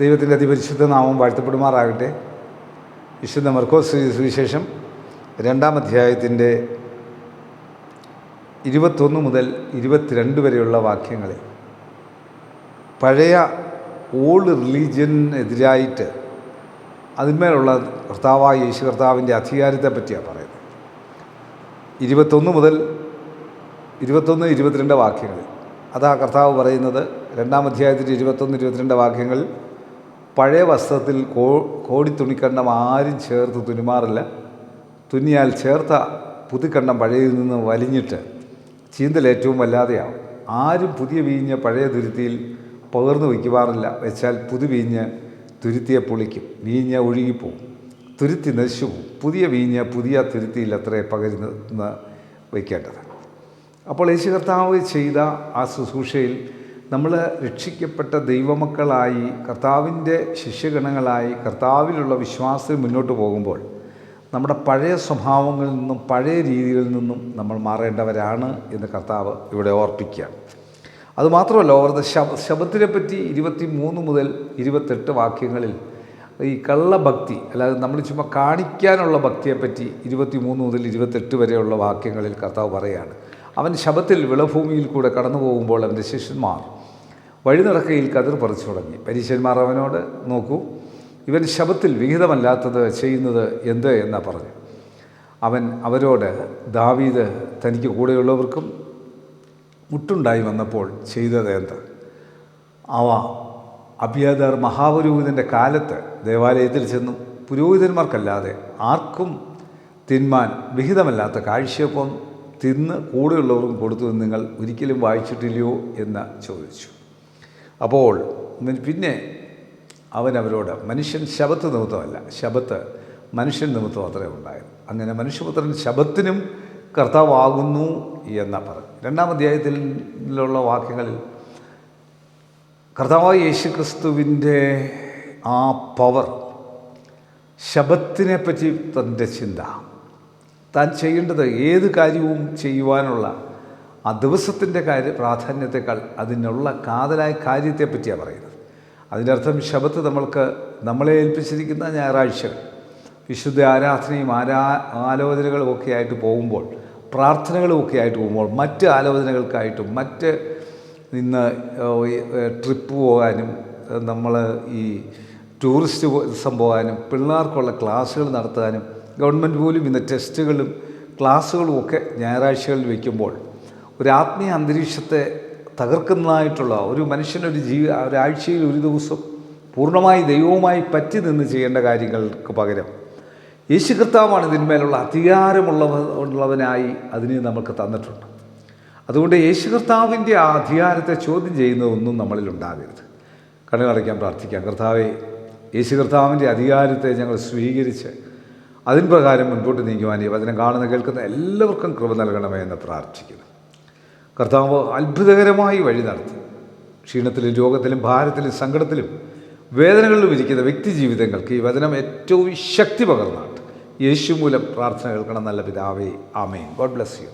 ദൈവത്തിൻ്റെ അതിപരിശുദ്ധ നാമം വാഴ്ത്തപ്പെടുമാറാകട്ടെ. വിശുദ്ധ മർക്കോസ് സുവിശേഷം 2-ാം അധ്യായത്തിൻ്റെ 21 മുതൽ 22 വരെയുള്ള വാക്യങ്ങളിൽ പഴയ ഓൾഡ് റിലീജിയനെതിരായിട്ട് അതിന്മേലുള്ള കർത്താവായ യേശു കർത്താവിൻ്റെ അധികാരത്തെ പറ്റിയാണ് പറയുന്നത്. 21 മുതൽ 22 വാക്യങ്ങളിൽ അതാ കർത്താവ് പറയുന്നത്. 2-ാം അധ്യായത്തിൻ്റെ 21-22 വാക്യങ്ങളിൽ പഴയ വസ്ത്രത്തിൽ കോടിത്തുണിക്കണ്ടം ആരും ചേർത്ത് തുന്നിമാറില്ല. തുന്നിയാൽ ചേർത്ത പുതുക്കണ്ടം പഴയതിൽ നിന്ന് വലിഞ്ഞിട്ട് ചീന്തൽ ഏറ്റവും വല്ലാതെയാവും. ആരും പുതിയ വീഞ്ഞ് പഴയ തുരുത്തിയിൽ പകർന്നു വയ്ക്കുവാറില്ല. വെച്ചാൽ പുതുവീഞ്ഞ് തുരുത്തിയെ പൊളിക്കും, വീഞ്ഞ് ഒഴുകിപ്പോവും, തുരുത്തി നശിച്ചു പോവും. പുതിയ വീഞ്ഞ് പുതിയ തുരുത്തിയിൽ അത്രേ പകരുന്ന വയ്ക്കേണ്ടത്. അപ്പോൾ യേശു കർത്താവ് ചെയ്ത ആ ശുശ്രൂഷയിൽ നമ്മൾ രക്ഷിക്കപ്പെട്ട ദൈവമക്കളായി, കർത്താവിൻ്റെ ശിഷ്യഗണങ്ങളായി, കർത്താവിലുള്ള വിശ്വാസത്തിൽ മുന്നോട്ട് പോകുമ്പോൾ നമ്മുടെ പഴയ സ്വഭാവങ്ങളിൽ നിന്നും പഴയ രീതികളിൽ നിന്നും നമ്മൾ മാറേണ്ടവരാണ് എന്ന് കർത്താവ് ഇവിടെ ഓർപ്പിക്കുകയാണ്. അതുമാത്രമല്ല, ഓർത്ത് ശബത്തിനെ പറ്റി 23 മുതൽ 28 വാക്യങ്ങളിൽ ഈ കള്ളഭക്തി, അല്ലാതെ നമ്മൾ ചുമ്മാ കാണിക്കാനുള്ള ഭക്തിയെപ്പറ്റി 23 മുതൽ 28 വരെയുള്ള വാക്യങ്ങളിൽ കർത്താവ് പറയുകയാണ്. അവൻ ശബത്തിൽ വിളഭൂമിയിൽ കൂടെ കടന്നു പോകുമ്പോൾ അവൻ്റെ ശിഷ്യന്മാർ വഴിനടക്കയിൽ കതിർ പറിച്ചു തുടങ്ങി. പരീശന്മാർ അവനോട്, നോക്കൂ, ഇവൻ ശബത്തിൽ വിഹിതമല്ലാത്തത് ചെയ്യുന്നത് എന്ത് എന്നാണ് പറഞ്ഞു. അവൻ അവരോട്, ദാവീദ് തനിക്ക് കൂടെയുള്ളവർക്കും മുട്ടുണ്ടായി വന്നപ്പോൾ ചെയ്തത് എന്ത്? അവ അബിയാഥാർ മഹാപുരോഹിതൻ്റെ കാലത്ത് ദേവാലയത്തിൽ ചെന്നും പുരോഹിതന്മാർക്കല്ലാതെ ആർക്കും തിന്മാൻ വിഹിതമല്ലാത്ത കാഴ്ചയൊപ്പം തിന്ന് കൂടെയുള്ളവർക്കും കൊടുത്തു എന്ന് നിങ്ങൾ ഒരിക്കലും വായിച്ചിട്ടില്ലയോ എന്ന് ചോദിച്ചു. അപ്പോൾ പിന്നെ അവൻ അവരോട്, മനുഷ്യൻ ശബത്ത് നിമിത്തമല്ല, ശബത്ത് മനുഷ്യൻ നിമിത്തം അത്രേ ഉണ്ടായത്. അങ്ങനെ മനുഷ്യപുത്രൻ ശബത്തിനും കർത്താവാകുന്നു എന്ന് പറഞ്ഞു. 2-ാം അധ്യായത്തിലുള്ള വാക്യങ്ങളിൽ കർത്താവായ യേശു ക്രിസ്തുവിൻ്റെ ആ പവർ, ശബത്തിനെ പറ്റി തൻ്റെ ചിന്ത, താൻ ചെയ്യേണ്ടത് ഏത് കാര്യവും ചെയ്യുവാനുള്ള ആ ദിവസത്തിൻ്റെ പ്രാധാന്യത്തെക്കാൾ അതിനുള്ള കാതലായ കാര്യത്തെപ്പറ്റിയാണ് പറയുന്നത്. അതിൻ്റെ അർത്ഥം ശബത്ത് നമ്മളെ ഏൽപ്പിച്ചിരിക്കുന്ന ഞായറാഴ്ചകൾ വിശുദ്ധ ആരാധനയും ആലോചനകളും ഒക്കെ ആയിട്ട് പോകുമ്പോൾ, പ്രാർത്ഥനകളും ഒക്കെ ആയിട്ട് പോകുമ്പോൾ, മറ്റ് ആലോചനകൾക്കായിട്ടും മറ്റ് ഇന്ന് ട്രിപ്പ് പോകാനും, നമ്മൾ ഈ ടൂറിസ്റ്റ് പോകാനും, പിള്ളേർക്കുള്ള ക്ലാസ്സുകൾ നടത്താനും, ഗവൺമെൻറ് പോലും ഇന്ന് ടെസ്റ്റുകളും ക്ലാസ്സുകളും ഒക്കെ ഞായറാഴ്ചകളിൽ വയ്ക്കുമ്പോൾ ഒരു ആത്മീയ അന്തരീക്ഷത്തെ തകർക്കുന്നതായിട്ടുള്ള ഒരു മനുഷ്യനൊരു ഒരാഴ്ചയിൽ ഒരു ദിവസം പൂർണ്ണമായി ദൈവവുമായി പറ്റി നിന്ന് ചെയ്യേണ്ട കാര്യങ്ങൾക്ക് പകരം യേശു കർത്താവാണ് ഇതിന്മേലുള്ള അധികാരമുള്ളവനായി അതിനെ നമുക്ക് തന്നിട്ടുണ്ട്. അതുകൊണ്ട് യേശു കർത്താവിൻ്റെ ആ അധികാരത്തെ ചോദ്യം ചെയ്യുന്നതൊന്നും നമ്മളിൽ ഉണ്ടാകരുത്. കണ്ണുകളടയ്ക്കാൻ പ്രാർത്ഥിക്കാം. കർത്താവേ, യേശു കർത്താവിൻ്റെ അധികാരത്തെ ഞങ്ങൾ സ്വീകരിച്ച് അതിൻ പ്രകാരം മുൻപോട്ട് നീങ്ങുവാൻ ഈ വചനം കാണുന്ന കേൾക്കുന്ന എല്ലാവർക്കും കൃപ നൽകണമേ എന്ന് പ്രാർത്ഥിക്കുന്നു. കർത്താവ് അത്ഭുതകരമായി വഴി നടത്തി ക്ഷീണത്തിലും രോഗത്തിലും ഭാരത്തിലും സങ്കടത്തിലും വേദനകളിലും ഇരിക്കുന്ന വ്യക്തി ജീവിതങ്ങൾക്ക് ഈ വചനം ഏറ്റവും ശക്തി പകർന്നാട്ട് യേശു മൂലം പ്രാർത്ഥന കേൾക്കണം. നല്ല പിതാവേ, ആമേൻ. God bless you.